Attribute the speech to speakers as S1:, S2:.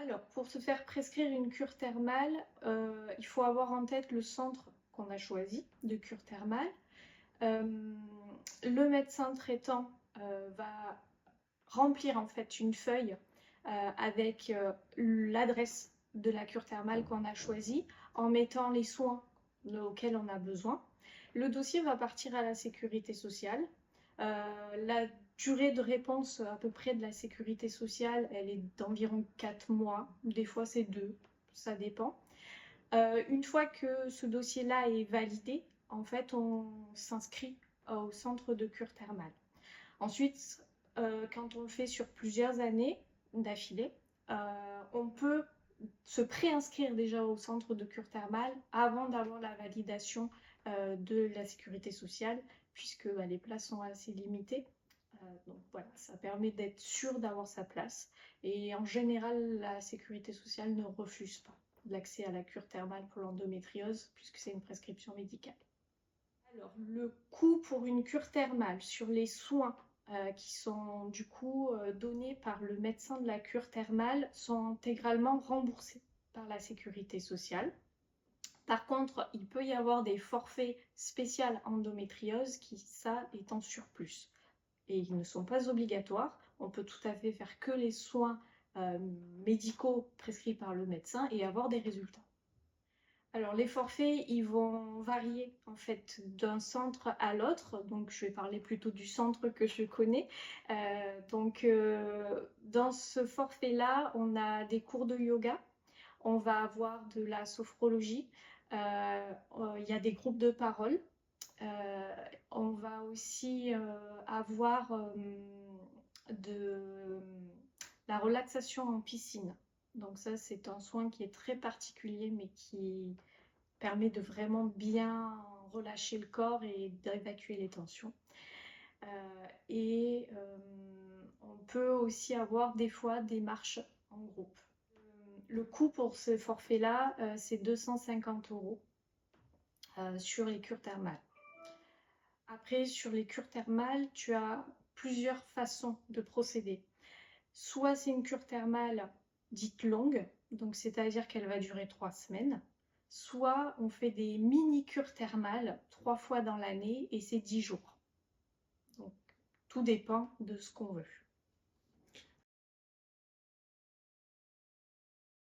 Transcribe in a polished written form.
S1: Alors, pour se faire prescrire une cure thermale, il faut avoir en tête le centre qu'on a choisi de cure thermale. Le médecin traitant va remplir en fait une feuille avec l'adresse de la cure thermale qu'on a choisie, en mettant les soins auxquels on a besoin. Le dossier va partir à la sécurité sociale. La durée de réponse à peu près de la sécurité sociale, elle est d'environ 4 mois. Des fois, c'est 2, ça dépend. Une fois que ce dossier-là est validé, en fait, on s'inscrit au centre de cure thermale. Ensuite, quand on le fait sur plusieurs années d'affilée, on peut se préinscrire déjà au centre de cure thermale avant d'avoir la validation de la sécurité sociale, puisque bah, les places sont assez limitées. Donc voilà, ça permet d'être sûr d'avoir sa place. Et en général, la sécurité sociale ne refuse pas l'accès à la cure thermale pour l'endométriose, puisque c'est une prescription médicale. Alors, le coût pour une cure thermale sur les soins qui sont du coup donnés par le médecin de la cure thermale sont intégralement remboursés par la sécurité sociale. Par contre, il peut y avoir des forfaits spéciaux endométriose qui, ça, est en surplus. Et ils ne sont pas obligatoires. On peut tout à fait faire que les soins médicaux prescrits par le médecin et avoir des résultats. Alors les forfaits, ils vont varier en fait d'un centre à l'autre. Donc je vais parler plutôt du centre que je connais. Dans ce forfait-là, on a des cours de yoga, on va avoir de la sophrologie, il y a des groupes de parole. On va aussi avoir de la relaxation en piscine. Donc ça, c'est un soin qui est très particulier, mais qui permet de vraiment bien relâcher le corps et d'évacuer les tensions. On peut aussi avoir des fois des marches en groupe. Le coût pour ce forfait-là, c'est 250 euros sur les cures thermales. Après, sur les cures thermales, tu as plusieurs façons de procéder. Soit c'est une cure thermale dite longue, donc c'est-à-dire qu'elle va durer 3 semaines. Soit on fait des mini-cures thermales 3 fois dans l'année et c'est 10 jours. Donc tout dépend de ce qu'on veut.